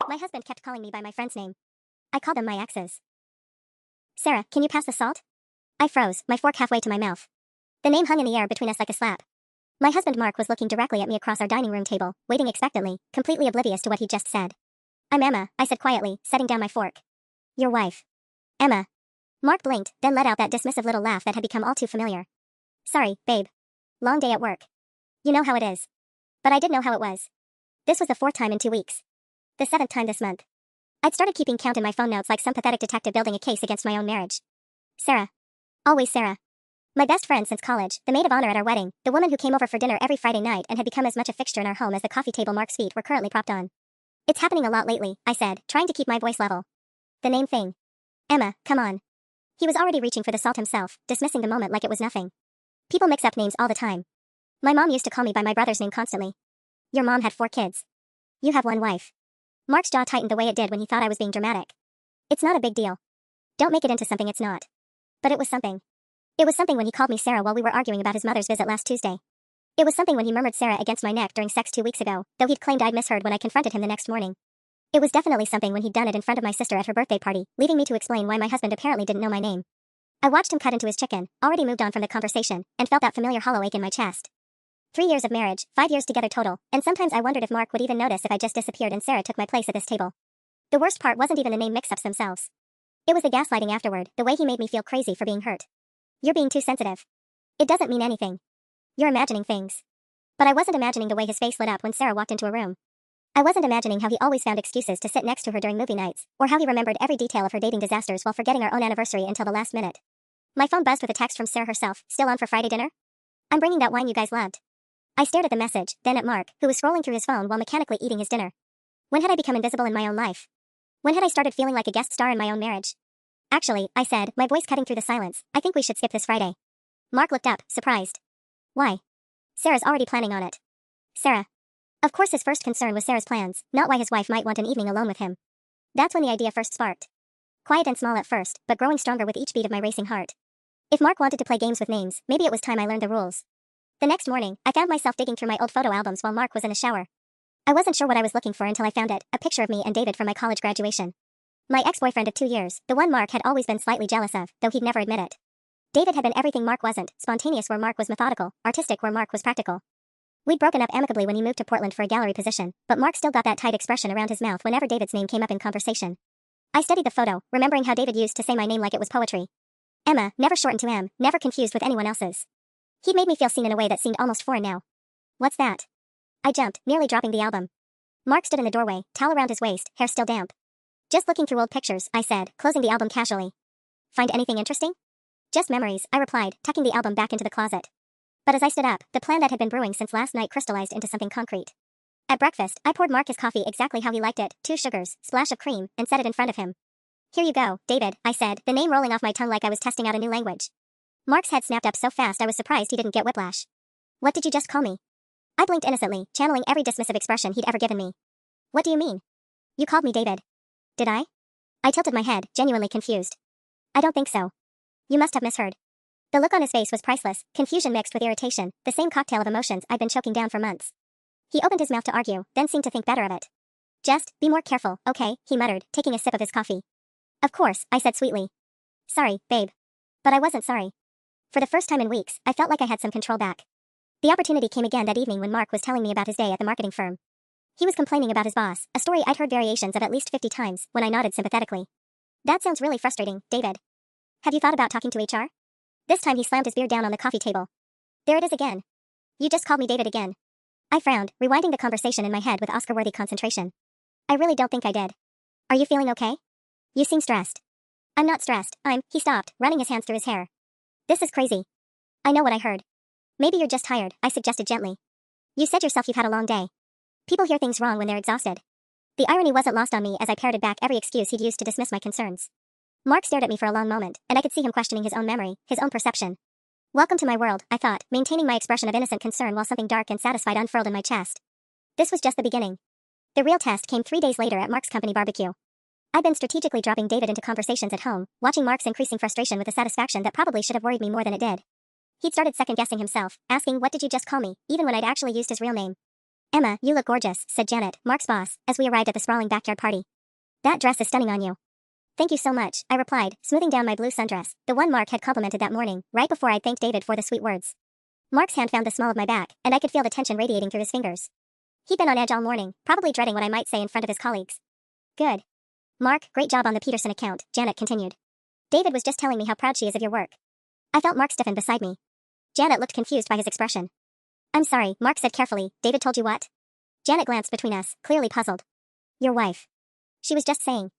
My husband kept calling me by my friend's name. I called them my exes. Sarah, can you pass the salt? I froze, my fork halfway to my mouth. The name hung in the air between us like a slap. My husband Mark was looking directly at me across our dining room table, waiting expectantly, completely oblivious to what he just said. I'm Emma, I said quietly, setting down my fork. Your wife. Emma. Mark blinked, then let out that dismissive little laugh that had become all too familiar. Sorry, babe. Long day at work. You know how it is. But I did know how it was. This was the 4th time in 2 weeks. The 7th time this month. I'd started keeping count in my phone notes like some pathetic detective building a case against my own marriage. Sarah. Always Sarah. My best friend since college, the maid of honor at our wedding, the woman who came over for dinner every Friday night and had become as much a fixture in our home as the coffee table Mark's feet were currently propped on. It's happening a lot lately, I said, trying to keep my voice level. The name thing. Emma, come on. He was already reaching for the salt himself, dismissing the moment like it was nothing. People mix up names all the time. My mom used to call me by my brother's name constantly. Your mom had 4 kids. You have 1 wife. Mark's jaw tightened the way it did when he thought I was being dramatic. It's not a big deal. Don't make it into something it's not. But it was something. It was something when he called me Sarah while we were arguing about his mother's visit last Tuesday. It was something when he murmured Sarah against my neck during sex 2 weeks ago, though he'd claimed I'd misheard when I confronted him the next morning. It was definitely something when he'd done it in front of my sister at her birthday party, leaving me to explain why my husband apparently didn't know my name. I watched him cut into his chicken, already moved on from the conversation, and felt that familiar hollow ache in my chest. 3 years of marriage, 5 years together total, and sometimes I wondered if Mark would even notice if I just disappeared and Sarah took my place at this table. The worst part wasn't even the name mix-ups themselves. It was the gaslighting afterward, the way he made me feel crazy for being hurt. You're being too sensitive. It doesn't mean anything. You're imagining things. But I wasn't imagining the way his face lit up when Sarah walked into a room. I wasn't imagining how he always found excuses to sit next to her during movie nights, or how he remembered every detail of her dating disasters while forgetting our own anniversary until the last minute. My phone buzzed with a text from Sarah herself, still on for Friday dinner? I'm bringing that wine you guys loved. I stared at the message, then at Mark, who was scrolling through his phone while mechanically eating his dinner. When had I become invisible in my own life? When had I started feeling like a guest star in my own marriage? Actually, I said, my voice cutting through the silence, I think we should skip this Friday. Mark looked up, surprised. Why? Sarah's already planning on it. Sarah. Of course his first concern was Sarah's plans, not why his wife might want an evening alone with him. That's when the idea first sparked. Quiet and small at first, but growing stronger with each beat of my racing heart. If Mark wanted to play games with names, maybe it was time I learned the rules. The next morning, I found myself digging through my old photo albums while Mark was in the shower. I wasn't sure what I was looking for until I found it, a picture of me and David from my college graduation. My ex-boyfriend of 2 years, the one Mark had always been slightly jealous of, though he'd never admit it. David had been everything Mark wasn't, spontaneous where Mark was methodical, artistic where Mark was practical. We'd broken up amicably when he moved to Portland for a gallery position, but Mark still got that tight expression around his mouth whenever David's name came up in conversation. I studied the photo, remembering how David used to say my name like it was poetry. Emma, never shortened to M, never confused with anyone else's. He'd made me feel seen in a way that seemed almost foreign now. What's that? I jumped, nearly dropping the album. Mark stood in the doorway, towel around his waist, hair still damp. Just looking through old pictures, I said, closing the album casually. Find anything interesting? Just memories, I replied, tucking the album back into the closet. But as I stood up, the plan that had been brewing since last night crystallized into something concrete. At breakfast, I poured Mark his coffee exactly how he liked it, 2 sugars, splash of cream, and set it in front of him. Here you go, David, I said, the name rolling off my tongue like I was testing out a new language. Mark's head snapped up so fast I was surprised he didn't get whiplash. What did you just call me? I blinked innocently, channeling every dismissive expression he'd ever given me. What do you mean? You called me David. Did I? I tilted my head, genuinely confused. I don't think so. You must have misheard. The look on his face was priceless, confusion mixed with irritation, the same cocktail of emotions I'd been choking down for months. He opened his mouth to argue, then seemed to think better of it. Just, be more careful, okay, he muttered, taking a sip of his coffee. Of course, I said sweetly. Sorry, babe. But I wasn't sorry. For the first time in weeks, I felt like I had some control back. The opportunity came again that evening when Mark was telling me about his day at the marketing firm. He was complaining about his boss, a story I'd heard variations of at least 50 times, when I nodded sympathetically. That sounds really frustrating, David. Have you thought about talking to HR? This time he slammed his beer down on the coffee table. There it is again. You just called me David again. I frowned, rewinding the conversation in my head with Oscar-worthy concentration. I really don't think I did. Are you feeling okay? You seem stressed. I'm not stressed, he stopped, running his hands through his hair. This is crazy. I know what I heard. Maybe you're just tired, I suggested gently. You said yourself you've had a long day. People hear things wrong when they're exhausted. The irony wasn't lost on me as I parroted back every excuse he'd used to dismiss my concerns. Mark stared at me for a long moment, and I could see him questioning his own memory, his own perception. Welcome to my world, I thought, maintaining my expression of innocent concern while something dark and satisfied unfurled in my chest. This was just the beginning. The real test came 3 days later at Mark's company barbecue. I'd been strategically dropping David into conversations at home, watching Mark's increasing frustration with a satisfaction that probably should have worried me more than it did. He'd started second-guessing himself, asking what did you just call me, even when I'd actually used his real name. Emma, you look gorgeous, said Janet, Mark's boss, as we arrived at the sprawling backyard party. That dress is stunning on you. Thank you so much, I replied, smoothing down my blue sundress, the one Mark had complimented that morning, right before I'd thanked David for the sweet words. Mark's hand found the small of my back, and I could feel the tension radiating through his fingers. He'd been on edge all morning, probably dreading what I might say in front of his colleagues. Good. Mark, great job on the Peterson account, Janet continued. David was just telling me how proud she is of your work. I felt Mark stiffen beside me. Janet looked confused by his expression. I'm sorry, Mark said carefully, David told you what? Janet glanced between us, clearly puzzled. Your wife. She was just saying.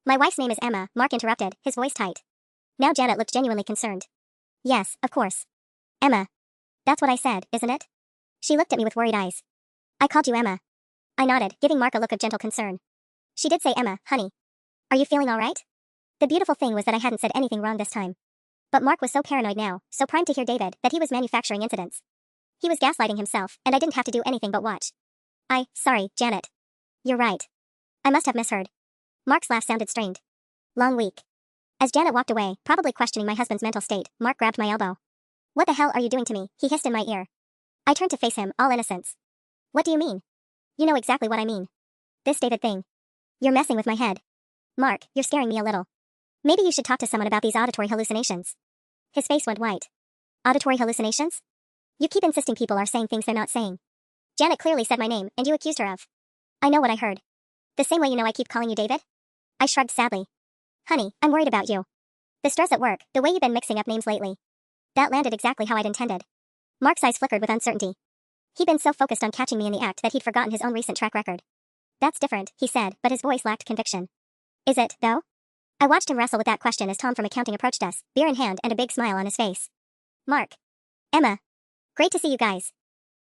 My wife's name is Emma, Mark interrupted, his voice tight. Now Janet looked genuinely concerned. Yes, of course. Emma. That's what I said, isn't it? She looked at me with worried eyes. I called you Emma. I nodded, giving Mark a look of gentle concern. She did say Emma, honey. Are you feeling all right? The beautiful thing was that I hadn't said anything wrong this time. But Mark was so paranoid now, so primed to hear David, that he was manufacturing incidents. He was gaslighting himself, and I didn't have to do anything but watch. Sorry, Janet. You're right. I must have misheard. Mark's laugh sounded strained. Long week. As Janet walked away, probably questioning my husband's mental state, Mark grabbed my elbow. What the hell are you doing to me? He hissed in my ear. I turned to face him, all innocence. What do you mean? You know exactly what I mean. This David thing. You're messing with my head. Mark, you're scaring me a little. Maybe you should talk to someone about these auditory hallucinations. His face went white. Auditory hallucinations? You keep insisting people are saying things they're not saying. Janet clearly said my name, and you accused her of. I know what I heard. The same way you know I keep calling you David? I shrugged sadly. Honey, I'm worried about you. The stress at work, the way you've been mixing up names lately. That landed exactly how I'd intended. Mark's eyes flickered with uncertainty. He'd been so focused on catching me in the act that he'd forgotten his own recent track record. That's different, he said, but his voice lacked conviction. Is it, though? I watched him wrestle with that question as Tom from accounting approached us, beer in hand and a big smile on his face. Mark. Emma. Great to see you guys.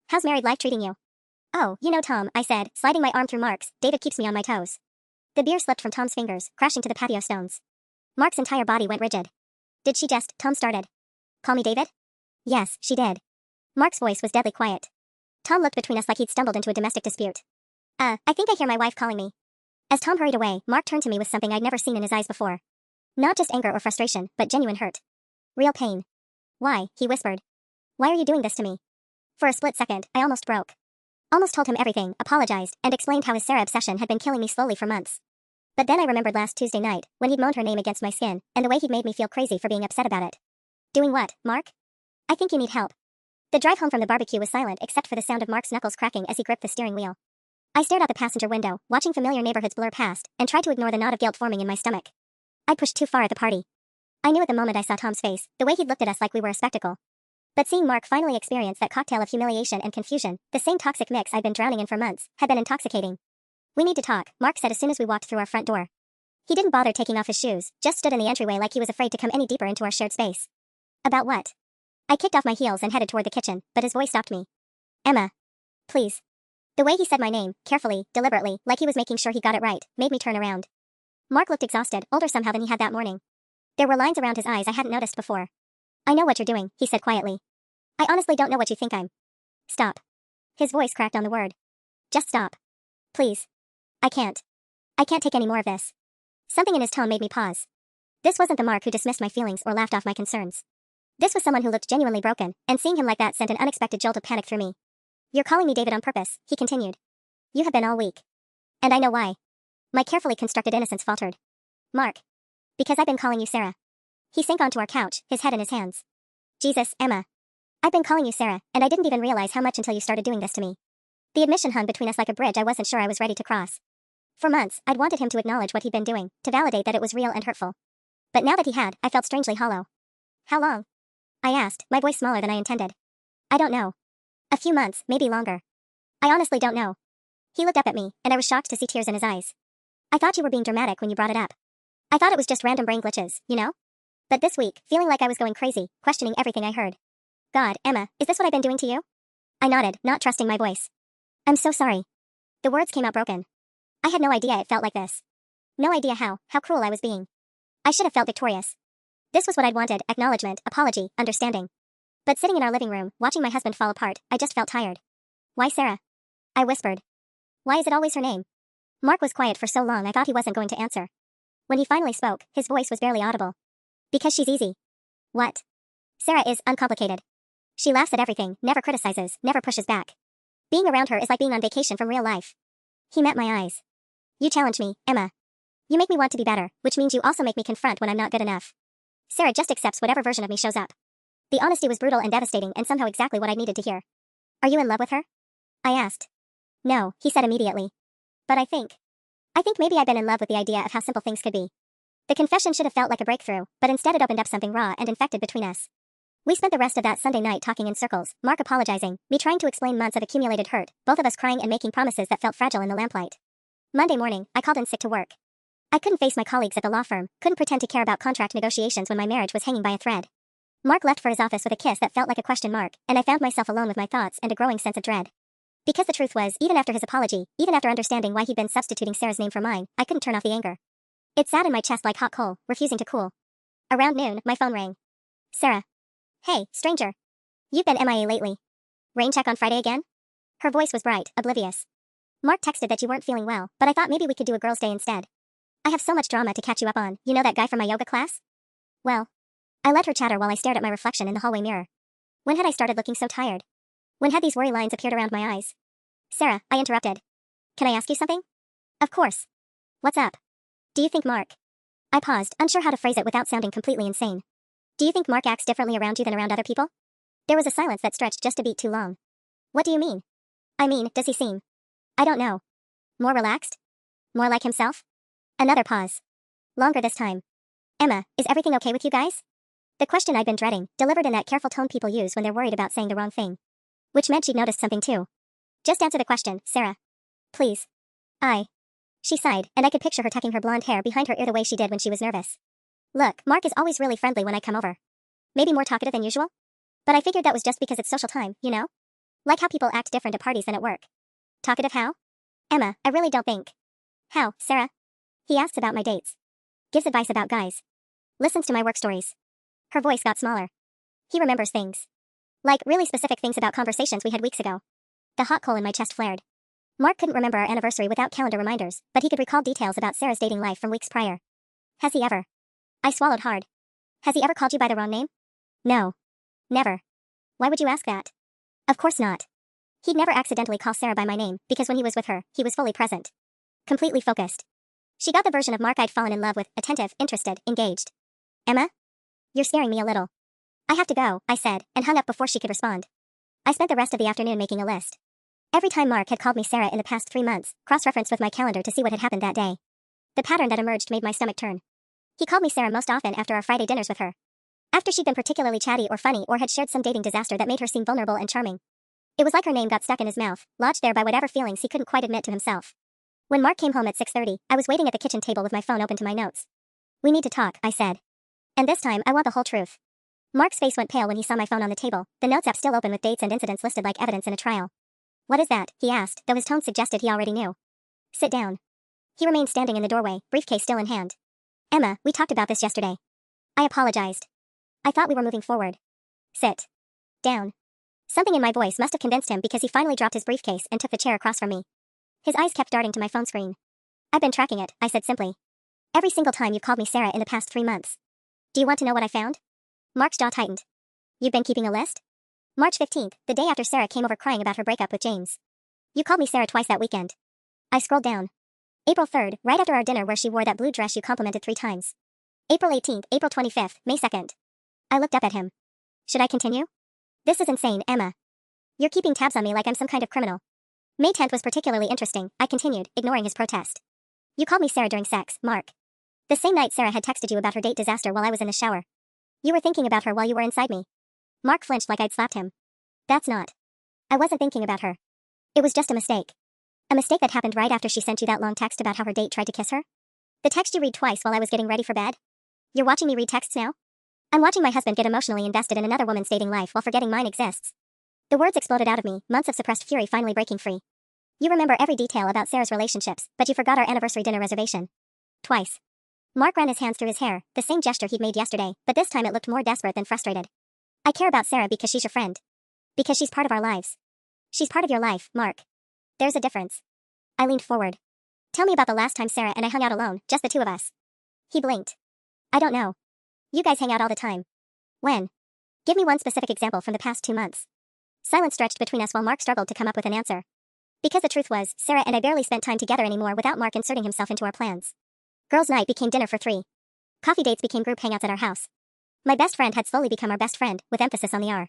How's married life treating you? Oh, you know Tom, I said, sliding my arm through Mark's. David keeps me on my toes. The beer slipped from Tom's fingers, crashing to the patio stones. Mark's entire body went rigid. Did she just, Tom started. Call me David? Yes, she did. Mark's voice was deadly quiet. Tom looked between us like he'd stumbled into a domestic dispute. I think I hear my wife calling me. As Tom hurried away, Mark turned to me with something I'd never seen in his eyes before. Not just anger or frustration, but genuine hurt. Real pain. Why, he whispered. Why are you doing this to me? For a split second, I almost broke. Almost told him everything, apologized, and explained how his Sarah obsession had been killing me slowly for months. But then I remembered last Tuesday night, when he'd moaned her name against my skin, and the way he'd made me feel crazy for being upset about it. Doing what, Mark? I think you need help. The drive home from the barbecue was silent except for the sound of Mark's knuckles cracking as he gripped the steering wheel. I stared out the passenger window, watching familiar neighborhoods blur past, and tried to ignore the knot of guilt forming in my stomach. I'd pushed too far at the party. I knew at the moment I saw Tom's face, the way he'd looked at us like we were a spectacle. But seeing Mark finally experience that cocktail of humiliation and confusion, the same toxic mix I'd been drowning in for months, had been intoxicating. We need to talk, Mark said as soon as we walked through our front door. He didn't bother taking off his shoes, just stood in the entryway like he was afraid to come any deeper into our shared space. About what? I kicked off my heels and headed toward the kitchen, but his voice stopped me. Emma. Please. The way he said my name, carefully, deliberately, like he was making sure he got it right, made me turn around. Mark looked exhausted, older somehow than he had that morning. There were lines around his eyes I hadn't noticed before. I know what you're doing, he said quietly. I honestly don't know what you think I'm. Stop. His voice cracked on the word. Just stop. Please. I can't. I can't take any more of this. Something in his tone made me pause. This wasn't the Mark who dismissed my feelings or laughed off my concerns. This was someone who looked genuinely broken, and seeing him like that sent an unexpected jolt of panic through me. You're calling me David on purpose, he continued. You have been all week. And I know why. My carefully constructed innocence faltered. Mark. Because I've been calling you Sarah. He sank onto our couch, his head in his hands. Jesus, Emma. I've been calling you Sarah, and I didn't even realize how much until you started doing this to me. The admission hung between us like a bridge I wasn't sure I was ready to cross. For months, I'd wanted him to acknowledge what he'd been doing, to validate that it was real and hurtful. But now that he had, I felt strangely hollow. How long? I asked, my voice smaller than I intended. I don't know. A few months, maybe longer. I honestly don't know. He looked up at me, and I was shocked to see tears in his eyes. I thought you were being dramatic when you brought it up. I thought it was just random brain glitches, you know? But this week, feeling like I was going crazy, questioning everything I heard. God, Emma, is this what I've been doing to you? I nodded, not trusting my voice. I'm so sorry. The words came out broken. I had no idea it felt like this. No idea how cruel I was being. I should have felt victorious. This was what I'd wanted, acknowledgement, apology, understanding. But sitting in our living room, watching my husband fall apart, I just felt tired. Why Sarah? I whispered. Why is it always her name? Mark was quiet for so long I thought he wasn't going to answer. When he finally spoke, his voice was barely audible. Because she's easy. What? Sarah is uncomplicated. She laughs at everything, never criticizes, never pushes back. Being around her is like being on vacation from real life. He met my eyes. You challenge me, Emma. You make me want to be better, which means you also make me confront when I'm not good enough. Sarah just accepts whatever version of me shows up. The honesty was brutal and devastating and somehow exactly what I needed to hear. Are you in love with her? I asked. No, he said immediately. But I think maybe I've been in love with the idea of how simple things could be. The confession should have felt like a breakthrough, but instead it opened up something raw and infected between us. We spent the rest of that Sunday night talking in circles, Mark apologizing, me trying to explain months of accumulated hurt, both of us crying and making promises that felt fragile in the lamplight. Monday morning, I called in sick to work. I couldn't face my colleagues at the law firm, couldn't pretend to care about contract negotiations when my marriage was hanging by a thread. Mark left for his office with a kiss that felt like a question mark, and I found myself alone with my thoughts and a growing sense of dread. Because the truth was, even after his apology, even after understanding why he'd been substituting Sarah's name for mine, I couldn't turn off the anger. It sat in my chest like hot coal, refusing to cool. Around noon, my phone rang. Sarah. Hey, stranger. You've been MIA lately. Rain check on Friday again? Her voice was bright, oblivious. Mark texted that you weren't feeling well, but I thought maybe we could do a girls' day instead. I have so much drama to catch you up on, you know that guy from my yoga class? Well, I let her chatter while I stared at my reflection in the hallway mirror. When had I started looking so tired? When had these worry lines appeared around my eyes? Sarah, I interrupted. Can I ask you something? Of course. What's up? Do you think Mark? I paused, unsure how to phrase it without sounding completely insane. Do you think Mark acts differently around you than around other people? There was a silence that stretched just a beat too long. What do you mean? I mean, does he seem? I don't know. More relaxed? More like himself? Another pause. Longer this time. Emma, is everything okay with you guys? The question I'd been dreading, delivered in that careful tone people use when they're worried about saying the wrong thing. Which meant she'd noticed something too. Just answer the question, Sarah. Please. She sighed, and I could picture her tucking her blonde hair behind her ear the way she did when she was nervous. Look, Mark is always really friendly when I come over. Maybe more talkative than usual? But I figured that was just because it's social time, you know? Like how people act different at parties than at work. Talkative how? Emma, I really don't think. How, Sarah? He asks about my dates. Gives advice about guys. Listens to my work stories. Her voice got smaller. He remembers things. Like really specific things about conversations we had weeks ago. The hot coal in my chest flared. Mark couldn't remember our anniversary without calendar reminders, but he could recall details about Sarah's dating life from weeks prior. Has he ever? I swallowed hard. Has he ever called you by the wrong name? No. Never. Why would you ask that? Of course not. He'd never accidentally call Sarah by my name, because when he was with her, he was fully present. Completely focused. She got the version of Mark I'd fallen in love with, attentive, interested, engaged. Emma? You're scaring me a little. I have to go, I said, and hung up before she could respond. I spent the rest of the afternoon making a list. Every time Mark had called me Sarah in the past 3 months, cross-referenced with my calendar to see what had happened that day. The pattern that emerged made my stomach turn. He called me Sarah most often after our Friday dinners with her. After she'd been particularly chatty or funny or had shared some dating disaster that made her seem vulnerable and charming. It was like her name got stuck in his mouth, lodged there by whatever feelings he couldn't quite admit to himself. When Mark came home at 6:30, I was waiting at the kitchen table with my phone open to my notes. We need to talk, I said. And this time, I want the whole truth. Mark's face went pale when he saw my phone on the table, the notes app still open with dates and incidents listed like evidence in a trial. What is that? He asked, though his tone suggested he already knew. Sit down. He remained standing in the doorway, briefcase still in hand. Emma, we talked about this yesterday. I apologized. I thought we were moving forward. Sit down. Something in my voice must have convinced him because he finally dropped his briefcase and took the chair across from me. His eyes kept darting to my phone screen. I've been tracking it, I said simply. Every single time you've called me Sarah in the past 3 months. Do you want to know what I found? Mark's jaw tightened. You've been keeping a list? March 15th, the day after Sarah came over crying about her breakup with James. You called me Sarah twice that weekend. I scrolled down. April 3rd, right after our dinner where she wore that blue dress you complimented 3 times. April 18th, April 25th, May 2nd. I looked up at him. Should I continue? This is insane, Emma. You're keeping tabs on me like I'm some kind of criminal. May 10th was particularly interesting, I continued, ignoring his protest. You called me Sarah during sex, Mark. The same night Sarah had texted you about her date disaster while I was in the shower. You were thinking about her while you were inside me. Mark flinched like I'd slapped him. That's not. I wasn't thinking about her. It was just a mistake. A mistake that happened right after she sent you that long text about how her date tried to kiss her? The text you read twice while I was getting ready for bed? You're watching me read texts now? I'm watching my husband get emotionally invested in another woman's dating life while forgetting mine exists. The words exploded out of me, months of suppressed fury finally breaking free. You remember every detail about Sarah's relationships, but you forgot our anniversary dinner reservation. Twice. Mark ran his hands through his hair, the same gesture he'd made yesterday, but this time it looked more desperate than frustrated. I care about Sarah because she's your friend. Because she's part of our lives. She's part of your life, Mark. There's a difference. I leaned forward. Tell me about the last time Sarah and I hung out alone, just the 2 of us. He blinked. I don't know. You guys hang out all the time. When? Give me one specific example from the past 2 months. Silence stretched between us while Mark struggled to come up with an answer. Because the truth was, Sarah and I barely spent time together anymore without Mark inserting himself into our plans. Girls' night became dinner for 3. Coffee dates became group hangouts at our house. My best friend had slowly become our best friend, with emphasis on the R.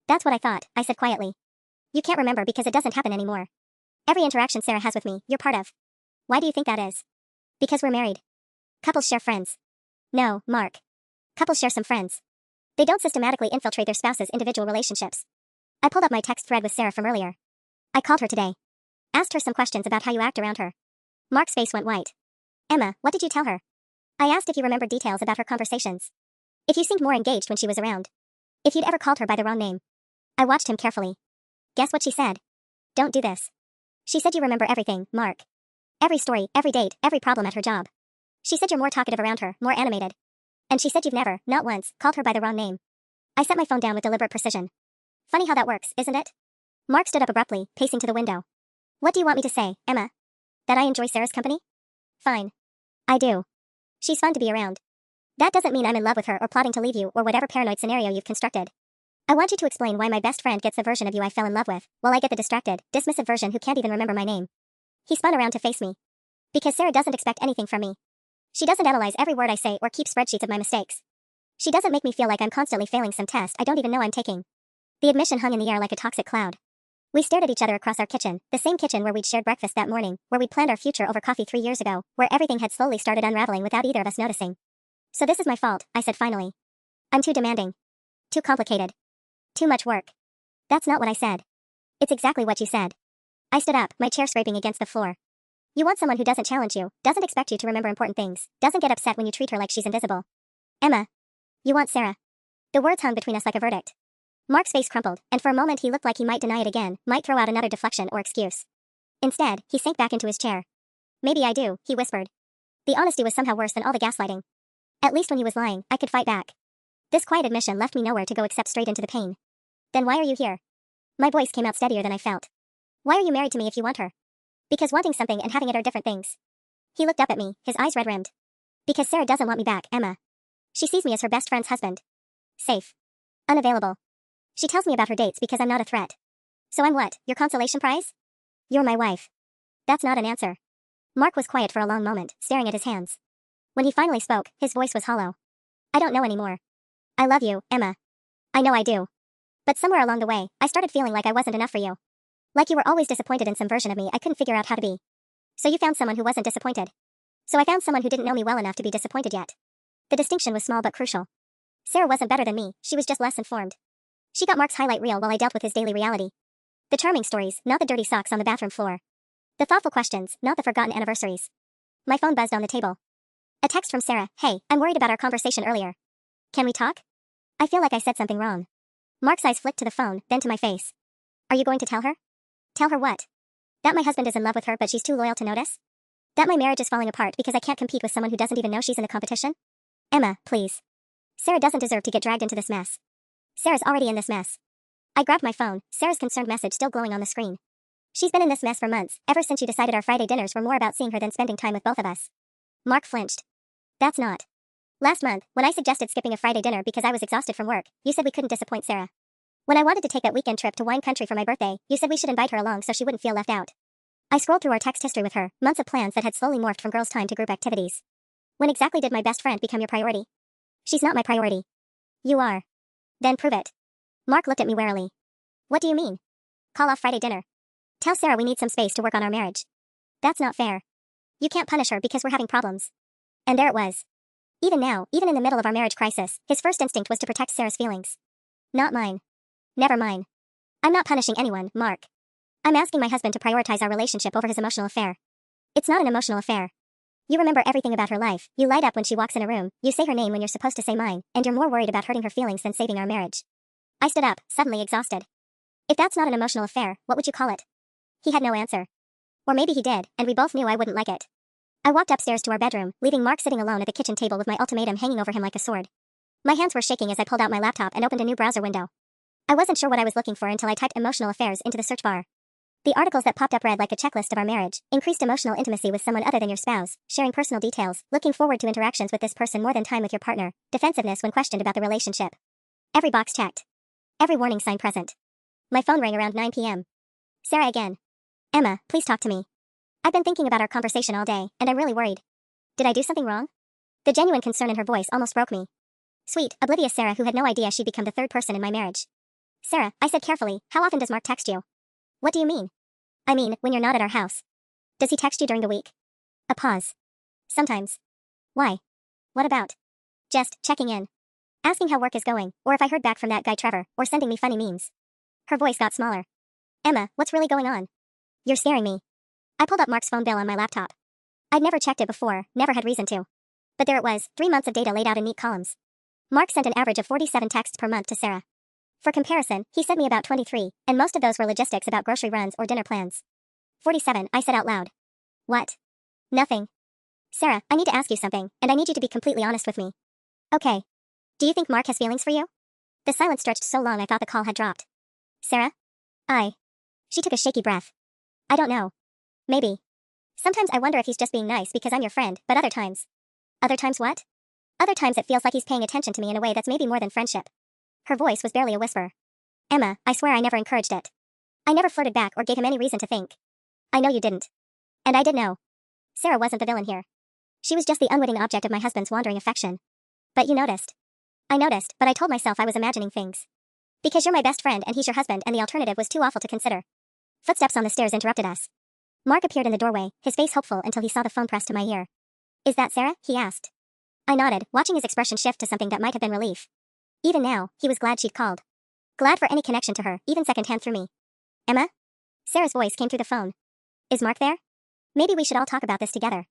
That's what I thought, I said quietly. You can't remember because it doesn't happen anymore. Every interaction Sarah has with me, you're part of. Why do you think that is? Because we're married. Couples share friends. No, Mark. Couples share some friends. They don't systematically infiltrate their spouse's individual relationships. I pulled up my text thread with Sarah from earlier. I called her today. Asked her some questions about how you act around her. Mark's face went white. Emma, what did you tell her? I asked if you remembered details about her conversations. If you seemed more engaged when she was around. If you'd ever called her by the wrong name. I watched him carefully. Guess what she said? Don't do this. She said you remember everything, Mark. Every story, every date, every problem at her job. She said you're more talkative around her, more animated. And she said you've never, not once, called her by the wrong name. I set my phone down with deliberate precision. Funny how that works, isn't it? Mark stood up abruptly, pacing to the window. What do you want me to say, Emma? That I enjoy Sarah's company? Fine. I do. She's fun to be around. That doesn't mean I'm in love with her or plotting to leave you or whatever paranoid scenario you've constructed. I want you to explain why my best friend gets the version of you I fell in love with, while I get the distracted, dismissive version who can't even remember my name. He spun around to face me. Because Sarah doesn't expect anything from me. She doesn't analyze every word I say or keep spreadsheets of my mistakes. She doesn't make me feel like I'm constantly failing some test I don't even know I'm taking. The admission hung in the air like a toxic cloud. We stared at each other across our kitchen, the same kitchen where we'd shared breakfast that morning, where we'd planned our future over coffee 3 years ago, where everything had slowly started unraveling without either of us noticing. So this is my fault, I said finally. I'm too demanding. Too complicated. Too much work. That's not what I said. It's exactly what you said. I stood up, my chair scraping against the floor. You want someone who doesn't challenge you, doesn't expect you to remember important things, doesn't get upset when you treat her like she's invisible. Emma. You want Sarah. The words hung between us like a verdict. Mark's face crumpled, and for a moment he looked like he might deny it again, might throw out another deflection or excuse. Instead, he sank back into his chair. Maybe I do, he whispered. The honesty was somehow worse than all the gaslighting. At least when he was lying, I could fight back. This quiet admission left me nowhere to go except straight into the pain. Then why are you here? My voice came out steadier than I felt. Why are you married to me if you want her? Because wanting something and having it are different things. He looked up at me, his eyes red-rimmed. Because Sarah doesn't want me back, Emma. She sees me as her best friend's husband. Safe. Unavailable. She tells me about her dates because I'm not a threat. So I'm what, your consolation prize? You're my wife. That's not an answer. Mark was quiet for a long moment, staring at his hands. When he finally spoke, his voice was hollow. I don't know anymore. I love you, Emma. I know I do. But somewhere along the way, I started feeling like I wasn't enough for you. Like you were always disappointed in some version of me I couldn't figure out how to be. So you found someone who wasn't disappointed. So I found someone who didn't know me well enough to be disappointed yet. The distinction was small but crucial. Sarah wasn't better than me, she was just less informed. She got Mark's highlight reel while I dealt with his daily reality. The charming stories, not the dirty socks on the bathroom floor. The thoughtful questions, not the forgotten anniversaries. My phone buzzed on the table. A text from Sarah, hey, I'm worried about our conversation earlier. Can we talk? I feel like I said something wrong. Mark's eyes flicked to the phone, then to my face. Are you going to tell her? Tell her what? That my husband is in love with her but she's too loyal to notice? That my marriage is falling apart because I can't compete with someone who doesn't even know she's in a competition? Emma, please. Sarah doesn't deserve to get dragged into this mess. Sarah's already in this mess. I grabbed my phone, Sarah's concerned message still glowing on the screen. She's been in this mess for months, ever since you decided our Friday dinners were more about seeing her than spending time with both of us. Mark flinched. That's not. Last month, when I suggested skipping a Friday dinner because I was exhausted from work, you said we couldn't disappoint Sarah. When I wanted to take that weekend trip to wine country for my birthday, you said we should invite her along so she wouldn't feel left out. I scrolled through our text history with her, months of plans that had slowly morphed from girls' time to group activities. When exactly did my best friend become your priority? She's not my priority. You are. Then prove it. Mark looked at me warily. What do you mean? Call off Friday dinner. Tell Sarah we need some space to work on our marriage. That's not fair. You can't punish her because we're having problems. And there it was. Even now, even in the middle of our marriage crisis, his first instinct was to protect Sarah's feelings. Not mine. Never mine. I'm not punishing anyone, Mark. I'm asking my husband to prioritize our relationship over his emotional affair. It's not an emotional affair. You remember everything about her life, you light up when she walks in a room, you say her name when you're supposed to say mine, and you're more worried about hurting her feelings than saving our marriage. I stood up, suddenly exhausted. If that's not an emotional affair, what would you call it? He had no answer. Or maybe he did, and we both knew I wouldn't like it. I walked upstairs to our bedroom, leaving Mark sitting alone at the kitchen table with my ultimatum hanging over him like a sword. My hands were shaking as I pulled out my laptop and opened a new browser window. I wasn't sure what I was looking for until I typed emotional affairs into the search bar. The articles that popped up read like a checklist of our marriage: increased emotional intimacy with someone other than your spouse, sharing personal details, looking forward to interactions with this person more than time with your partner, defensiveness when questioned about the relationship. Every box checked. Every warning sign present. My phone rang around 9 p.m. Sarah again. Emma, please talk to me. I've been thinking about our conversation all day, and I'm really worried. Did I do something wrong? The genuine concern in her voice almost broke me. Sweet, oblivious Sarah who had no idea she'd become the third person in my marriage. Sarah, I said carefully, how often does Mark text you? What do you mean? I mean, when you're not at our house. Does he text you during the week? A pause. Sometimes. Why? What about? Just checking in. Asking how work is going, or if I heard back from that guy Trevor, or sending me funny memes. Her voice got smaller. Emma, what's really going on? You're scaring me. I pulled up Mark's phone bill on my laptop. I'd never checked it before, never had reason to. But there it was, 3 months of data laid out in neat columns. Mark sent an average of 47 texts per month to Sarah. For comparison, he sent me about 23, and most of those were logistics about grocery runs or dinner plans. 47, I said out loud. What? Nothing. Sarah, I need to ask you something, and I need you to be completely honest with me. Okay. Do you think Mark has feelings for you? The silence stretched so long I thought the call had dropped. Sarah? She took a shaky breath. I don't know. Maybe. Sometimes I wonder if he's just being nice because I'm your friend, but other times. Other times what? Other times it feels like he's paying attention to me in a way that's maybe more than friendship. Her voice was barely a whisper. Emma, I swear I never encouraged it. I never flirted back or gave him any reason to think. I know you didn't. And I did know. Sarah wasn't the villain here. She was just the unwitting object of my husband's wandering affection. But you noticed. I noticed, but I told myself I was imagining things. Because you're my best friend and he's your husband and the alternative was too awful to consider. Footsteps on the stairs interrupted us. Mark appeared in the doorway, his face hopeful until he saw the phone pressed to my ear. Is that Sarah? He asked. I nodded, watching his expression shift to something that might have been relief. Even now, he was glad she'd called. Glad for any connection to her, even secondhand through me. Emma? Sarah's voice came through the phone. Is Mark there? Maybe we should all talk about this together.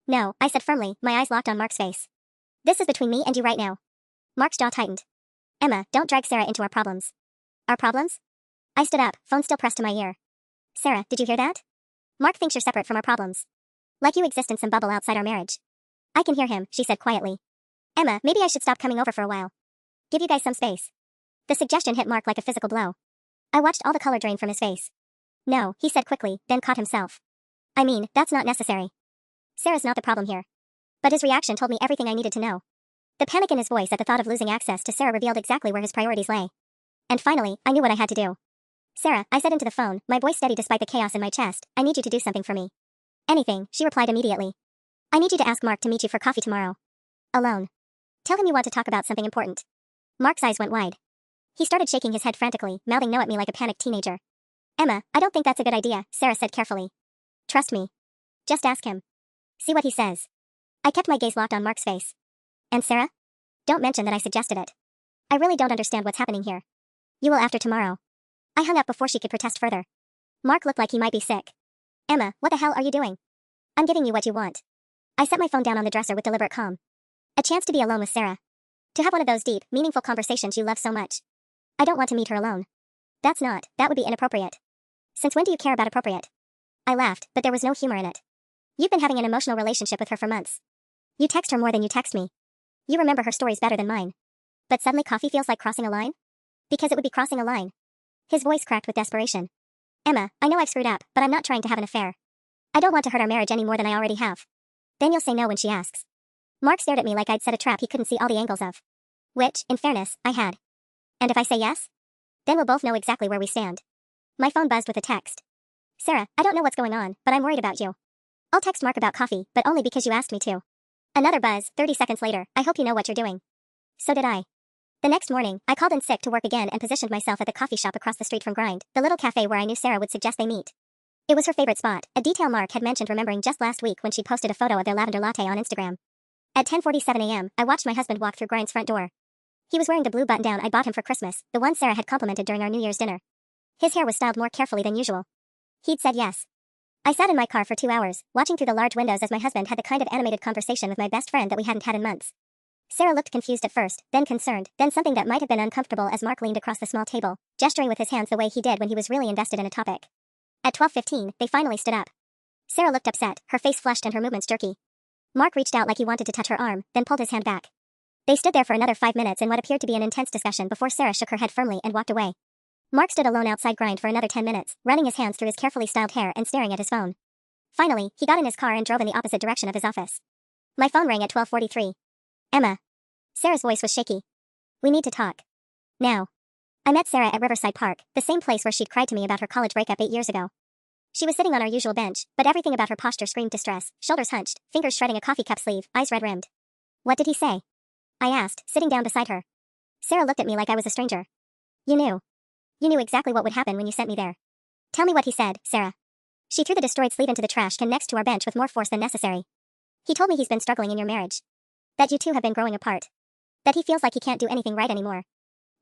No, I said firmly, my eyes locked on Mark's face. This is between me and you right now. Mark's jaw tightened. Emma, don't drag Sarah into our problems. Our problems? I stood up, phone still pressed to my ear. Sarah, did you hear that? Mark thinks you're separate from our problems. Like you exist in some bubble outside our marriage. I can hear him, she said quietly. Emma, maybe I should stop coming over for a while. Give you guys some space. The suggestion hit Mark like a physical blow. I watched all the color drain from his face. No, he said quickly, then caught himself. I mean, that's not necessary. Sarah's not the problem here. But his reaction told me everything I needed to know. The panic in his voice at the thought of losing access to Sarah revealed exactly where his priorities lay. And finally, I knew what I had to do. Sarah, I said into the phone, my voice steady despite the chaos in my chest, I need you to do something for me. Anything, she replied immediately. I need you to ask Mark to meet you for coffee tomorrow. Alone. Tell him you want to talk about something important. Mark's eyes went wide. He started shaking his head frantically, mouthing no at me like a panicked teenager. Emma, I don't think that's a good idea, Sarah said carefully. Trust me. Just ask him. See what he says. I kept my gaze locked on Mark's face. And Sarah? Don't mention that I suggested it. I really don't understand what's happening here. You will after tomorrow. I hung up before she could protest further. Mark looked like he might be sick. Emma, what the hell are you doing? I'm giving you what you want. I set my phone down on the dresser with deliberate calm. A chance to be alone with Sarah. To have one of those deep, meaningful conversations you love so much. I don't want to meet her alone. That would be inappropriate. Since when do you care about appropriate? I laughed, but there was no humor in it. You've been having an emotional relationship with her for months. You text her more than you text me. You remember her stories better than mine. But suddenly coffee feels like crossing a line? Because it would be crossing a line. His voice cracked with desperation. Emma, I know I've screwed up, but I'm not trying to have an affair. I don't want to hurt our marriage any more than I already have. Then you'll say no when she asks. Mark stared at me like I'd set a trap he couldn't see all the angles of. Which, in fairness, I had. And if I say yes? Then we'll both know exactly where we stand. My phone buzzed with a text. Sarah, I don't know what's going on, but I'm worried about you. I'll text Mark about coffee, but only because you asked me to. Another buzz, 30 seconds later, I hope you know what you're doing. So did I. The next morning, I called in sick to work again and positioned myself at the coffee shop across the street from Grind, the little cafe where I knew Sarah would suggest they meet. It was her favorite spot, a detail Mark had mentioned remembering just last week when she posted a photo of their lavender latte on Instagram. At 10:47 a.m., I watched my husband walk through Grind's front door. He was wearing the blue button-down I bought him for Christmas, the one Sarah had complimented during our New Year's dinner. His hair was styled more carefully than usual. He'd said yes. I sat in my car for 2 hours, watching through the large windows as my husband had the kind of animated conversation with my best friend that we hadn't had in months. Sarah looked confused at first, then concerned, then something that might have been uncomfortable as Mark leaned across the small table, gesturing with his hands the way he did when he was really invested in a topic. At 12:15, they finally stood up. Sarah looked upset, her face flushed and her movements jerky. Mark reached out like he wanted to touch her arm, then pulled his hand back. They stood there for another 5 minutes in what appeared to be an intense discussion before Sarah shook her head firmly and walked away. Mark stood alone outside Grind for another 10 minutes, running his hands through his carefully styled hair and staring at his phone. Finally, he got in his car and drove in the opposite direction of his office. My phone rang at 12:43. Emma. Sarah's voice was shaky. We need to talk. Now. I met Sarah at Riverside Park, the same place where she'd cried to me about her college breakup 8 years ago. She was sitting on our usual bench, but everything about her posture screamed distress, shoulders hunched, fingers shredding a coffee cup sleeve, eyes red-rimmed. What did he say? I asked, sitting down beside her. Sarah looked at me like I was a stranger. You knew. You knew exactly what would happen when you sent me there. Tell me what he said, Sarah. She threw the destroyed sleeve into the trash can next to our bench with more force than necessary. He told me he's been struggling in your marriage. That you two have been growing apart. That he feels like he can't do anything right anymore.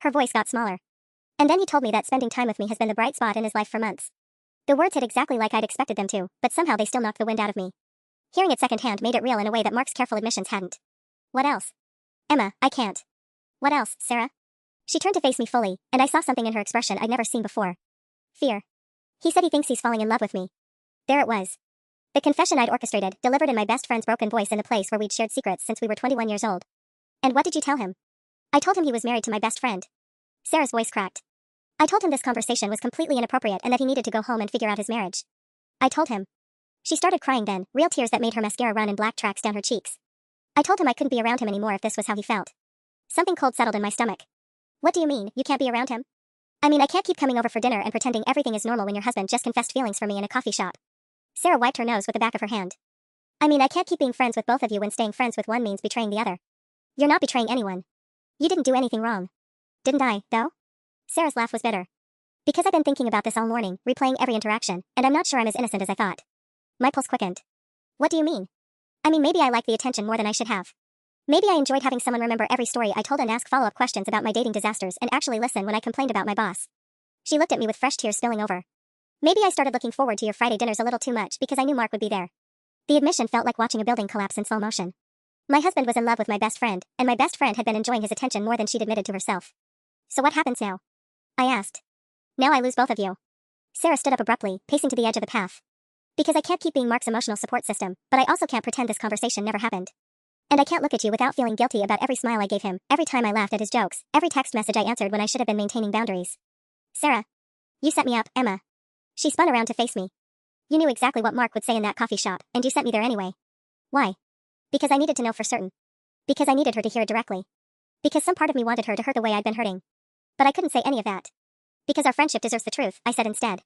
Her voice got smaller. And then he told me that spending time with me has been the bright spot in his life for months. The words hit exactly like I'd expected them to, but somehow they still knocked the wind out of me. Hearing it secondhand made it real in a way that Mark's careful admissions hadn't. What else? Emma, I can't. What else, Sarah? She turned to face me fully, and I saw something in her expression I'd never seen before. Fear. He said he thinks he's falling in love with me. There it was. The confession I'd orchestrated, delivered in my best friend's broken voice in the place where we'd shared secrets since we were 21 years old. And what did you tell him? I told him he was married to my best friend. Sarah's voice cracked. I told him this conversation was completely inappropriate and that he needed to go home and figure out his marriage. I told him. She started crying then, real tears that made her mascara run in black tracks down her cheeks. I told him I couldn't be around him anymore if this was how he felt. Something cold settled in my stomach. What do you mean, you can't be around him? I mean, I can't keep coming over for dinner and pretending everything is normal when your husband just confessed feelings for me in a coffee shop. Sarah wiped her nose with the back of her hand. I mean, I can't keep being friends with both of you when staying friends with one means betraying the other. You're not betraying anyone. You didn't do anything wrong. Didn't I, though? Sarah's laugh was bitter. Because I've been thinking about this all morning, replaying every interaction, and I'm not sure I'm as innocent as I thought. My pulse quickened. What do you mean? I mean, maybe I like the attention more than I should have. Maybe I enjoyed having someone remember every story I told and ask follow-up questions about my dating disasters and actually listen when I complained about my boss. She looked at me with fresh tears spilling over. Maybe I started looking forward to your Friday dinners a little too much because I knew Mark would be there. The admission felt like watching a building collapse in slow motion. My husband was in love with my best friend, and my best friend had been enjoying his attention more than she'd admitted to herself. So what happens now? I asked. Now I lose both of you. Sarah stood up abruptly, pacing to the edge of the path. Because I can't keep being Mark's emotional support system, but I also can't pretend this conversation never happened. And I can't look at you without feeling guilty about every smile I gave him, every time I laughed at his jokes, every text message I answered when I should have been maintaining boundaries. Sarah. You set me up, Emma. She spun around to face me. You knew exactly what Mark would say in that coffee shop, and you sent me there anyway. Why? Because I needed to know for certain. Because I needed her to hear it directly. Because some part of me wanted her to hurt the way I'd been hurting. But I couldn't say any of that. Because our friendship deserves the truth, I said instead.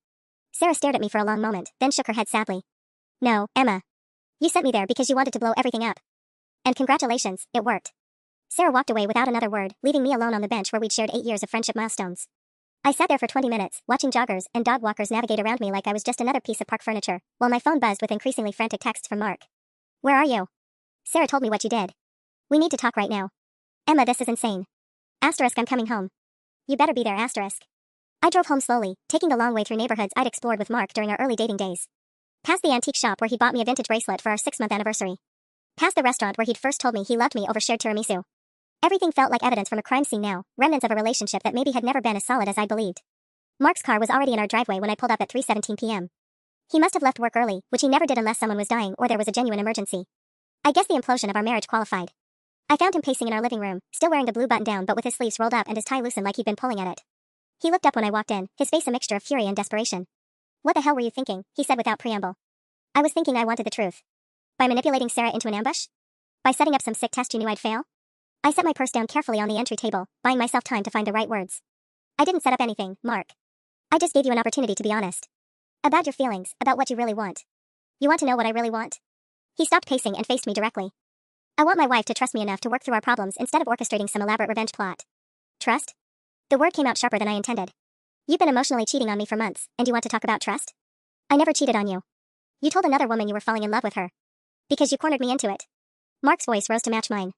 Sarah stared at me for a long moment, then shook her head sadly. No, Emma. You sent me there because you wanted to blow everything up. And congratulations, it worked. Sarah walked away without another word, leaving me alone on the bench where we'd shared 8 years of friendship milestones. I sat there for 20 minutes, watching joggers and dog walkers navigate around me like I was just another piece of park furniture, while my phone buzzed with increasingly frantic texts from Mark. Where are you? Sarah told me what you did. We need to talk right now. Emma, this is insane. Asterisk, I'm coming home. You better be there, asterisk. I drove home slowly, taking the long way through neighborhoods I'd explored with Mark during our early dating days. Past the antique shop where he bought me a vintage bracelet for our 6-month anniversary. Past the restaurant where he'd first told me he loved me over shared tiramisu. Everything felt like evidence from a crime scene now, remnants of a relationship that maybe had never been as solid as I believed. Mark's car was already in our driveway when I pulled up at 3:17 p.m. He must have left work early, which he never did unless someone was dying or there was a genuine emergency. I guess the implosion of our marriage qualified. I found him pacing in our living room, still wearing the blue button-down but with his sleeves rolled up and his tie loosened like he'd been pulling at it. He looked up when I walked in, his face a mixture of fury and desperation. What the hell were you thinking? He said without preamble. I was thinking I wanted the truth. By manipulating Sarah into an ambush? By setting up some sick test you knew I'd fail? I set my purse down carefully on the entry table, buying myself time to find the right words. I didn't set up anything, Mark. I just gave you an opportunity to be honest. About your feelings, about what you really want. You want to know what I really want? He stopped pacing and faced me directly. I want my wife to trust me enough to work through our problems instead of orchestrating some elaborate revenge plot. Trust? The word came out sharper than I intended. You've been emotionally cheating on me for months, and you want to talk about trust? I never cheated on you. You told another woman you were falling in love with her. Because you cornered me into it. Mark's voice rose to match mine.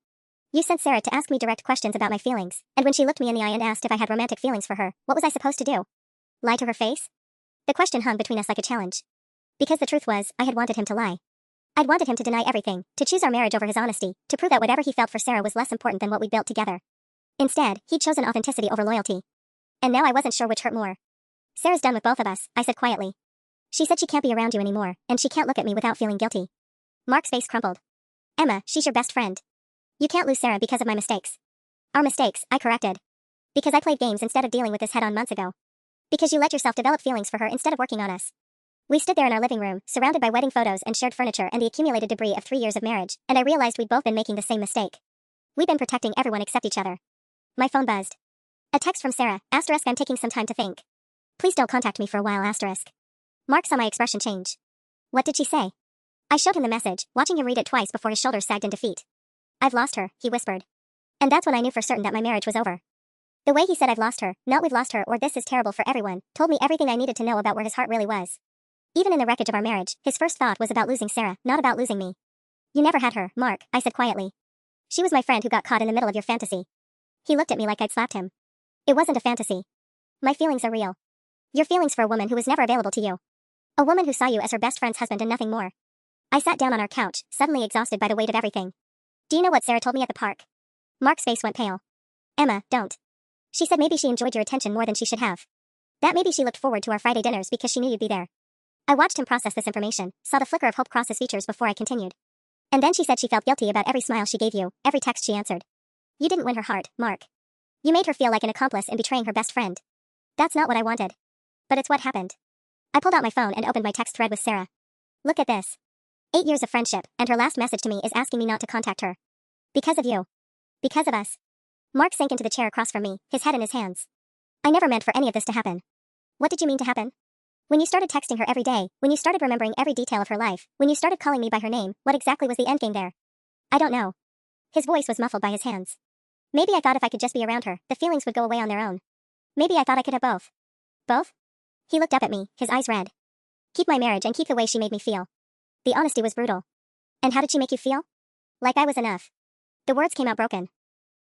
You sent Sarah to ask me direct questions about my feelings, and when she looked me in the eye and asked if I had romantic feelings for her, what was I supposed to do? Lie to her face? The question hung between us like a challenge. Because the truth was, I had wanted him to lie. I'd wanted him to deny everything, to choose our marriage over his honesty, to prove that whatever he felt for Sarah was less important than what we built together. Instead, he'd chosen authenticity over loyalty. And now I wasn't sure which hurt more. Sarah's done with both of us, I said quietly. She said she can't be around you anymore, and she can't look at me without feeling guilty. Mark's face crumpled. Emma, she's your best friend. You can't lose Sarah because of my mistakes. Our mistakes, I corrected. Because I played games instead of dealing with this head-on months ago. Because you let yourself develop feelings for her instead of working on us. We stood there in our living room, surrounded by wedding photos and shared furniture and the accumulated debris of 3 years of marriage, and I realized we'd both been making the same mistake. We'd been protecting everyone except each other. My phone buzzed. A text from Sarah, asterisk I'm taking some time to think. Please don't contact me for a while, asterisk. Mark saw my expression change. What did she say? I showed him the message, watching him read it twice before his shoulders sagged in defeat. I've lost her, he whispered. And that's when I knew for certain that my marriage was over. The way he said I've lost her, not we've lost her or this is terrible for everyone, told me everything I needed to know about where his heart really was. Even in the wreckage of our marriage, his first thought was about losing Sarah, not about losing me. You never had her, Mark, I said quietly. She was my friend who got caught in the middle of your fantasy. He looked at me like I'd slapped him. It wasn't a fantasy. My feelings are real. Your feelings for a woman who was never available to you. A woman who saw you as her best friend's husband and nothing more. I sat down on our couch, suddenly exhausted by the weight of everything. Do you know what Sarah told me at the park? Mark's face went pale. Emma, don't. She said maybe she enjoyed your attention more than she should have. That maybe she looked forward to our Friday dinners because she knew you'd be there. I watched him process this information, saw the flicker of hope cross his features before I continued. And then she said she felt guilty about every smile she gave you, every text she answered. You didn't win her heart, Mark. You made her feel like an accomplice in betraying her best friend. That's not what I wanted. But it's what happened. I pulled out my phone and opened my text thread with Sarah. Look at this. 8 years of friendship, and her last message to me is asking me not to contact her. Because of you. Because of us. Mark sank into the chair across from me, his head in his hands. I never meant for any of this to happen. What did you mean to happen? When you started texting her every day, when you started remembering every detail of her life, when you started calling me by her name, what exactly was the endgame there? I don't know. His voice was muffled by his hands. Maybe I thought if I could just be around her, the feelings would go away on their own. Maybe I thought I could have both. Both? He looked up at me, his eyes red. Keep my marriage and keep the way she made me feel. The honesty was brutal. And how did she make you feel? Like I was enough. The words came out broken.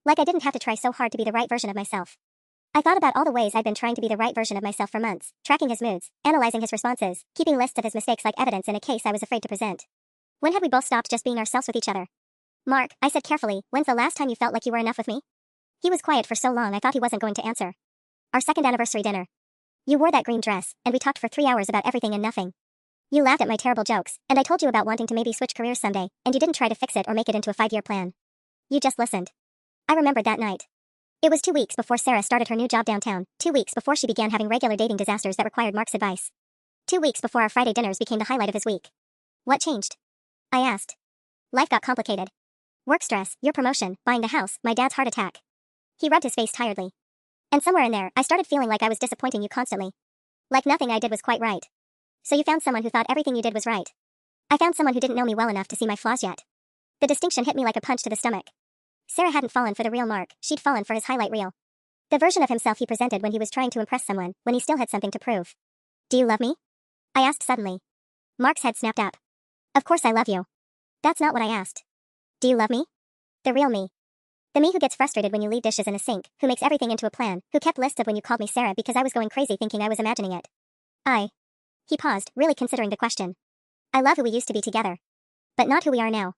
Like I didn't have to try so hard to be the right version of myself. I thought about all the ways I'd been trying to be the right version of myself for months, tracking his moods, analyzing his responses, keeping lists of his mistakes like evidence in a case I was afraid to present. When had we both stopped just being ourselves with each other? Mark, I said carefully, when's the last time you felt like you were enough with me? He was quiet for so long I thought he wasn't going to answer. Our second anniversary dinner. You wore that green dress, and we talked for 3 hours about everything and nothing. You laughed at my terrible jokes, and I told you about wanting to maybe switch careers someday, and you didn't try to fix it or make it into a 5-year plan. You just listened. I remembered that night. It was 2 weeks before Sarah started her new job downtown, 2 weeks before she began having regular dating disasters that required Mark's advice. 2 weeks before our Friday dinners became the highlight of his week. What changed? I asked. Life got complicated. Work stress, your promotion, buying the house, my dad's heart attack. He rubbed his face tiredly. And somewhere in there, I started feeling like I was disappointing you constantly. Like nothing I did was quite right. So you found someone who thought everything you did was right. I found someone who didn't know me well enough to see my flaws yet. The distinction hit me like a punch to the stomach. Sarah hadn't fallen for the real Mark, she'd fallen for his highlight reel. The version of himself he presented when he was trying to impress someone, when he still had something to prove. Do you love me? I asked suddenly. Mark's head snapped up. Of course I love you. That's not what I asked. Do you love me? The real me. The me who gets frustrated when you leave dishes in a sink, who makes everything into a plan, who kept lists of when you called me Sarah because I was going crazy thinking I was imagining it. He paused, really considering the question. I love who we used to be together. But not who we are now.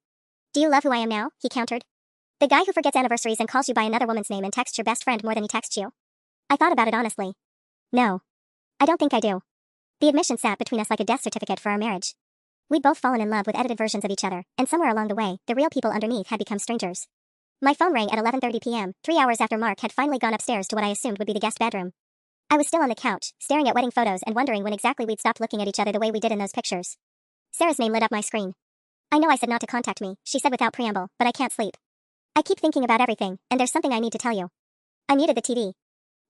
Do you love who I am now? He countered. The guy who forgets anniversaries and calls you by another woman's name and texts your best friend more than he texts you. I thought about it honestly. No. I don't think I do. The admission sat between us like a death certificate for our marriage. We'd both fallen in love with edited versions of each other, and somewhere along the way, the real people underneath had become strangers. My phone rang at 11:30 p.m., 3 hours after Mark had finally gone upstairs to what I assumed would be the guest bedroom. I was still on the couch, staring at wedding photos and wondering when exactly we'd stopped looking at each other the way we did in those pictures. Sarah's name lit up my screen. I know I said not to contact me, she said without preamble, but I can't sleep. I keep thinking about everything, and there's something I need to tell you. I muted the TV.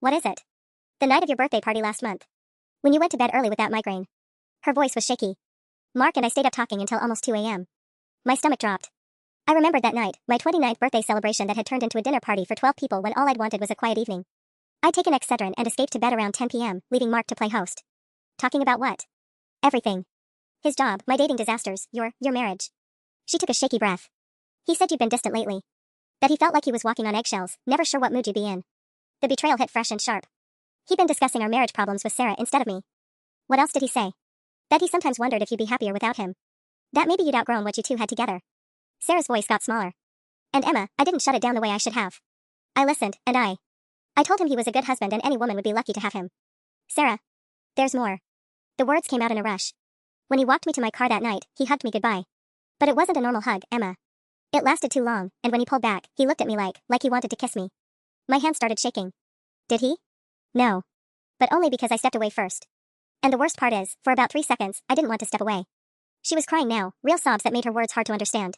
What is it? The night of your birthday party last month. When you went to bed early with that migraine. Her voice was shaky. Mark and I stayed up talking until almost 2 a.m. My stomach dropped. I remembered that night, my 29th birthday celebration that had turned into a dinner party for 12 people when all I'd wanted was a quiet evening. I'd taken Excedrin and escaped to bed around 10 p.m., leaving Mark to play host. Talking about what? Everything. His job, my dating disasters, your marriage. She took a shaky breath. He said you'd been distant lately. That he felt like he was walking on eggshells, never sure what mood you'd be in. The betrayal hit fresh and sharp. He'd been discussing our marriage problems with Sarah instead of me. What else did he say? That he sometimes wondered if you'd be happier without him. That maybe you'd outgrown what you two had together. Sarah's voice got smaller. And Emma, I didn't shut it down the way I should have. I listened, and I told him he was a good husband and any woman would be lucky to have him. Sarah. There's more. The words came out in a rush. When he walked me to my car that night, he hugged me goodbye. But it wasn't a normal hug, Emma. It lasted too long, and when he pulled back, he looked at me like he wanted to kiss me. My hand started shaking. Did he? No. But only because I stepped away first. And the worst part is, for about 3 seconds, I didn't want to step away. She was crying now, real sobs that made her words hard to understand.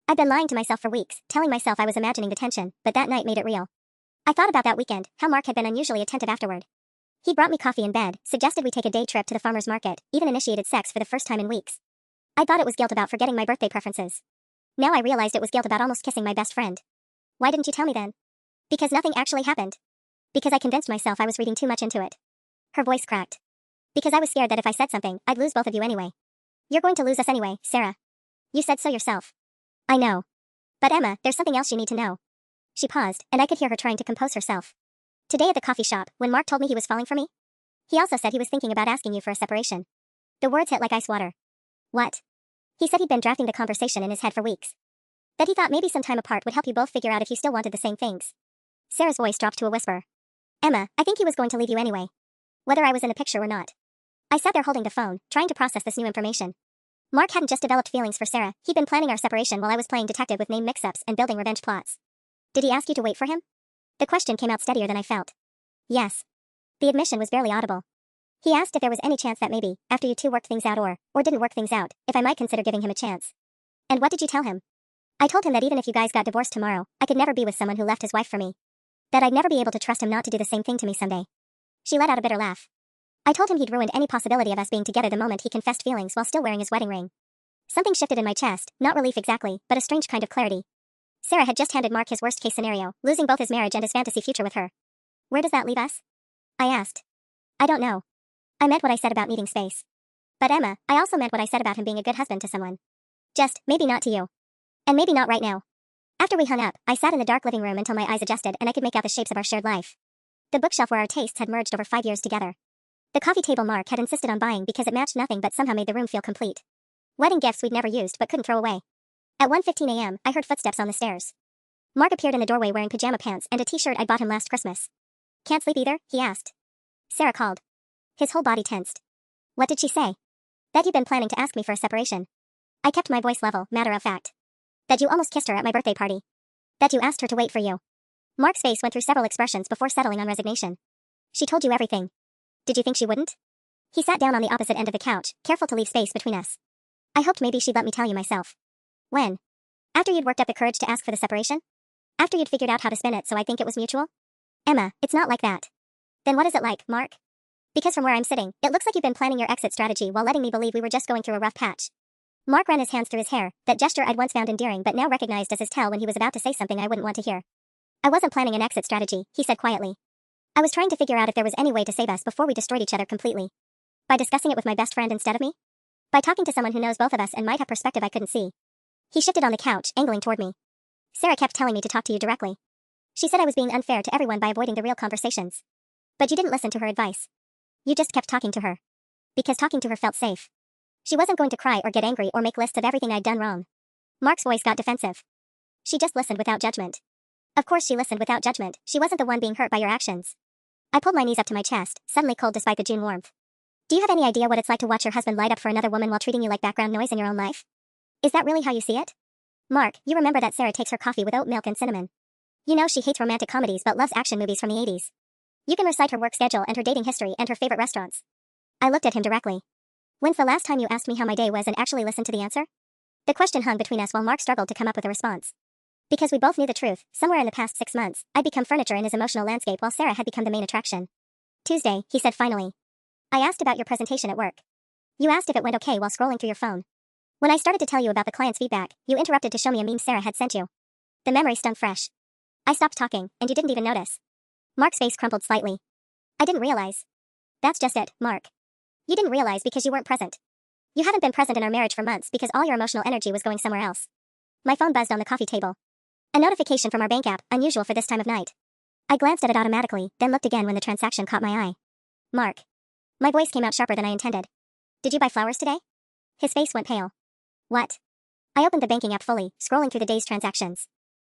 I'd been lying to myself for weeks, telling myself I was imagining the tension, but that night made it real. I thought about that weekend, how Mark had been unusually attentive afterward. He brought me coffee in bed, suggested we take a day trip to the farmer's market, even initiated sex for the first time in weeks. I thought it was guilt about forgetting my birthday preferences. Now I realized it was guilt about almost kissing my best friend. Why didn't you tell me then? Because nothing actually happened. Because I convinced myself I was reading too much into it. Her voice cracked. Because I was scared that if I said something, I'd lose both of you anyway. You're going to lose us anyway, Sarah. You said so yourself. I know. But Emma, there's something else you need to know. She paused, and I could hear her trying to compose herself. Today at the coffee shop, when Mark told me he was falling for me, he also said he was thinking about asking you for a separation. The words hit like ice water. What? He said he'd been drafting the conversation in his head for weeks. That he thought maybe some time apart would help you both figure out if you still wanted the same things. Sarah's voice dropped to a whisper. Emma, I think he was going to leave you anyway. Whether I was in the picture or not. I sat there holding the phone, trying to process this new information. Mark hadn't just developed feelings for Sarah, he'd been planning our separation while I was playing detective with name mix-ups and building revenge plots. Did he ask you to wait for him? The question came out steadier than I felt. Yes. The admission was barely audible. He asked if there was any chance that maybe, after you two worked things out or didn't work things out, if I might consider giving him a chance. And what did you tell him? I told him that even if you guys got divorced tomorrow, I could never be with someone who left his wife for me. That I'd never be able to trust him not to do the same thing to me someday. She let out a bitter laugh. I told him he'd ruined any possibility of us being together the moment he confessed feelings while still wearing his wedding ring. Something shifted in my chest, not relief exactly, but a strange kind of clarity. Sarah had just handed Mark his worst-case scenario, losing both his marriage and his fantasy future with her. Where does that leave us? I asked. I don't know. I meant what I said about needing space. But Emma, I also meant what I said about him being a good husband to someone. Just, maybe not to you. And maybe not right now. After we hung up, I sat in the dark living room until my eyes adjusted and I could make out the shapes of our shared life. The bookshelf where our tastes had merged over 5 years together. The coffee table Mark had insisted on buying because it matched nothing but somehow made the room feel complete. Wedding gifts we'd never used but couldn't throw away. At 1:15 a.m., I heard footsteps on the stairs. Mark appeared in the doorway wearing pajama pants and a t-shirt I'd bought him last Christmas. Can't sleep either? He asked. Sarah called. His whole body tensed. What did she say? That you'd been planning to ask me for a separation. I kept my voice level, matter of fact. That you almost kissed her at my birthday party. That you asked her to wait for you. Mark's face went through several expressions before settling on resignation. She told you everything. Did you think she wouldn't? He sat down on the opposite end of the couch, careful to leave space between us. I hoped maybe she'd let me tell you myself. When? After you'd worked up the courage to ask for the separation? After you'd figured out how to spin it so I think it was mutual? Emma, it's not like that. Then what is it like, Mark? Because from where I'm sitting, it looks like you've been planning your exit strategy while letting me believe we were just going through a rough patch. Mark ran his hands through his hair, that gesture I'd once found endearing but now recognized as his tell when he was about to say something I wouldn't want to hear. I wasn't planning an exit strategy, he said quietly. I was trying to figure out if there was any way to save us before we destroyed each other completely. By discussing it with my best friend instead of me? By talking to someone who knows both of us and might have perspective I couldn't see. He shifted on the couch, angling toward me. Sarah kept telling me to talk to you directly. She said I was being unfair to everyone by avoiding the real conversations. But you didn't listen to her advice. You just kept talking to her. Because talking to her felt safe. She wasn't going to cry or get angry or make lists of everything I'd done wrong. Mark's voice got defensive. She just listened without judgment. Of course she listened without judgment, she wasn't the one being hurt by your actions. I pulled my knees up to my chest, suddenly cold despite the June warmth. Do you have any idea what it's like to watch your husband light up for another woman while treating you like background noise in your own life? Is that really how you see it? Mark, you remember that Sarah takes her coffee with oat milk and cinnamon. You know she hates romantic comedies but loves action movies from the 80s. You can recite her work schedule and her dating history and her favorite restaurants. I looked at him directly. When's the last time you asked me how my day was and actually listened to the answer? The question hung between us while Mark struggled to come up with a response. Because we both knew the truth, somewhere in the past 6 months, I'd become furniture in his emotional landscape while Sarah had become the main attraction. Tuesday, he said finally. I asked about your presentation at work. You asked if it went okay while scrolling through your phone. When I started to tell you about the client's feedback, you interrupted to show me a meme Sarah had sent you. The memory stung fresh. I stopped talking, and you didn't even notice. Mark's face crumpled slightly. I didn't realize. That's just it, Mark. You didn't realize because you weren't present. You haven't been present in our marriage for months because all your emotional energy was going somewhere else. My phone buzzed on the coffee table. A notification from our bank app, unusual for this time of night. I glanced at it automatically, then looked again when the transaction caught my eye. Mark. My voice came out sharper than I intended. Did you buy flowers today? His face went pale. What? I opened the banking app fully, scrolling through the day's transactions.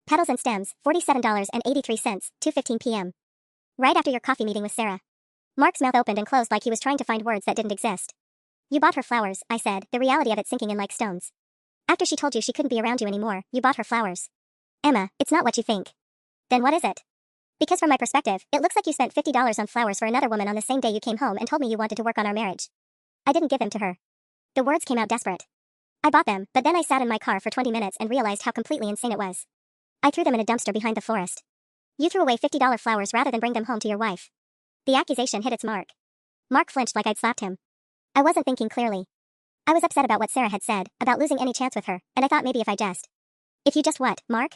Petals and stems, $47.83, 2:15 p.m. Right after your coffee meeting with Sarah. Mark's mouth opened and closed like he was trying to find words that didn't exist. You bought her flowers, I said, the reality of it sinking in like stones. After she told you she couldn't be around you anymore, you bought her flowers. Emma, it's not what you think. Then what is it? Because from my perspective, it looks like you spent $50 on flowers for another woman on the same day you came home and told me you wanted to work on our marriage. I didn't give them to her. The words came out desperate. I bought them, but then I sat in my car for 20 minutes and realized how completely insane it was. I threw them in a dumpster behind the florist. You threw away $50 flowers rather than bring them home to your wife. The accusation hit its mark. Mark flinched like I'd slapped him. I wasn't thinking clearly. I was upset about what Sarah had said, about losing any chance with her, and I thought maybe if you just what, Mark?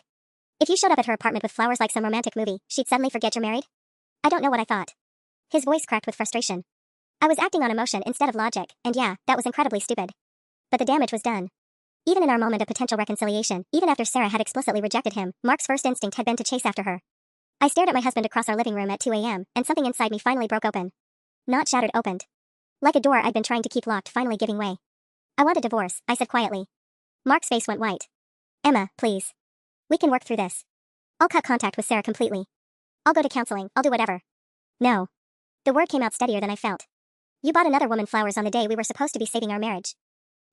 If you showed up at her apartment with flowers like some romantic movie, she'd suddenly forget you're married? I don't know what I thought. His voice cracked with frustration. I was acting on emotion instead of logic, and yeah, that was incredibly stupid. But the damage was done. Even in our moment of potential reconciliation, even after Sarah had explicitly rejected him, Mark's first instinct had been to chase after her. I stared at my husband across our living room at 2 a.m., and something inside me finally broke open. Not shattered, opened. Like a door I'd been trying to keep locked finally giving way. I want a divorce, I said quietly. Mark's face went white. Emma, please. We can work through this. I'll cut contact with Sarah completely. I'll go to counseling, I'll do whatever. No. The word came out steadier than I felt. You bought another woman flowers on the day we were supposed to be saving our marriage.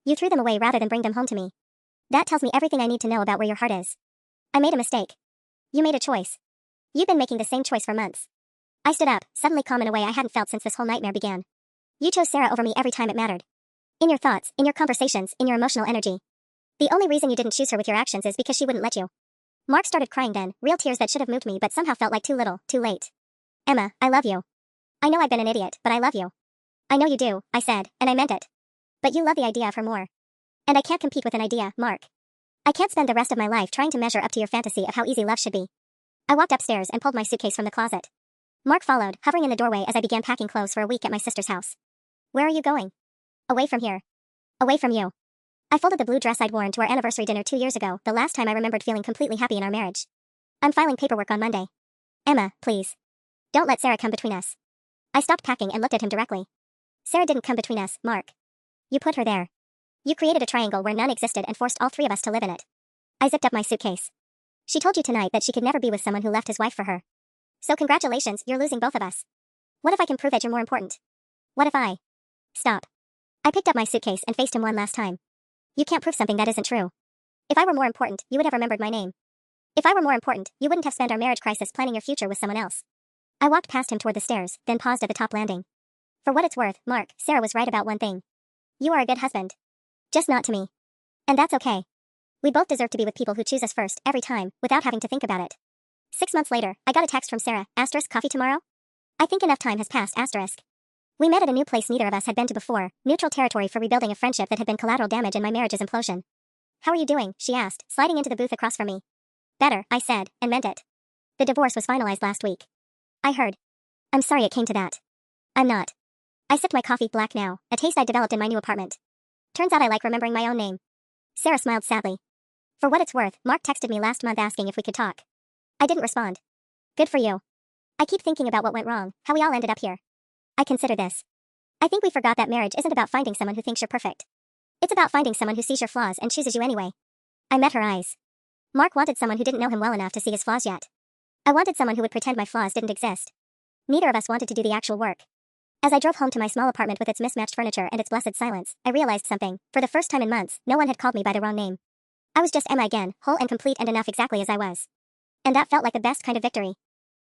You threw them away rather than bring them home to me. That tells me everything I need to know about where your heart is. I made a mistake. You made a choice. You've been making the same choice for months. I stood up, suddenly calm in a way I hadn't felt since this whole nightmare began. You chose Sarah over me every time it mattered. In your thoughts, in your conversations, in your emotional energy. The only reason you didn't choose her with your actions is because she wouldn't let you. Mark started crying then, real tears that should have moved me but somehow felt like too little, too late. Emma, I love you. I know I've been an idiot, but I love you. I know you do, I said, and I meant it. But you love the idea of her more. And I can't compete with an idea, Mark. I can't spend the rest of my life trying to measure up to your fantasy of how easy love should be. I walked upstairs and pulled my suitcase from the closet. Mark followed, hovering in the doorway as I began packing clothes for a week at my sister's house. Where are you going? Away from here. Away from you. I folded the blue dress I'd worn to our anniversary dinner 2 years ago, the last time I remembered feeling completely happy in our marriage. I'm filing paperwork on Monday. Emma, please. Don't let Sarah come between us. I stopped packing and looked at him directly. Sarah didn't come between us, Mark. You put her there. You created a triangle where none existed and forced all three of us to live in it. I zipped up my suitcase. She told you tonight that she could never be with someone who left his wife for her. So congratulations, you're losing both of us. What if I can prove that you're more important? What if I... Stop. I picked up my suitcase and faced him one last time. You can't prove something that isn't true. If I were more important, you would have remembered my name. If I were more important, you wouldn't have spent our marriage crisis planning your future with someone else. I walked past him toward the stairs, then paused at the top landing. For what it's worth, Mark, Sarah was right about one thing. You are a good husband. Just not to me. And that's okay. We both deserve to be with people who choose us first, every time, without having to think about it. 6 months later, I got a text from Sarah, coffee tomorrow? I think enough time has passed, We met at a new place neither of us had been to before, neutral territory for rebuilding a friendship that had been collateral damage in my marriage's implosion. How are you doing, she asked, sliding into the booth across from me. Better, I said, and meant it. The divorce was finalized last week. I heard. I'm sorry it came to that. I'm not. I sipped my coffee black now, a taste I'd developed in my new apartment. Turns out I like remembering my own name. Sarah smiled sadly. For what it's worth, Mark texted me last month asking if we could talk. I didn't respond. Good for you. I keep thinking about what went wrong, how we all ended up here. I consider this. I think we forgot that marriage isn't about finding someone who thinks you're perfect. It's about finding someone who sees your flaws and chooses you anyway. I met her eyes. Mark wanted someone who didn't know him well enough to see his flaws yet. I wanted someone who would pretend my flaws didn't exist. Neither of us wanted to do the actual work. As I drove home to my small apartment with its mismatched furniture and its blessed silence, I realized something. For the first time in months, no one had called me by the wrong name. I was just Emma again, whole and complete and enough exactly as I was. And that felt like the best kind of victory.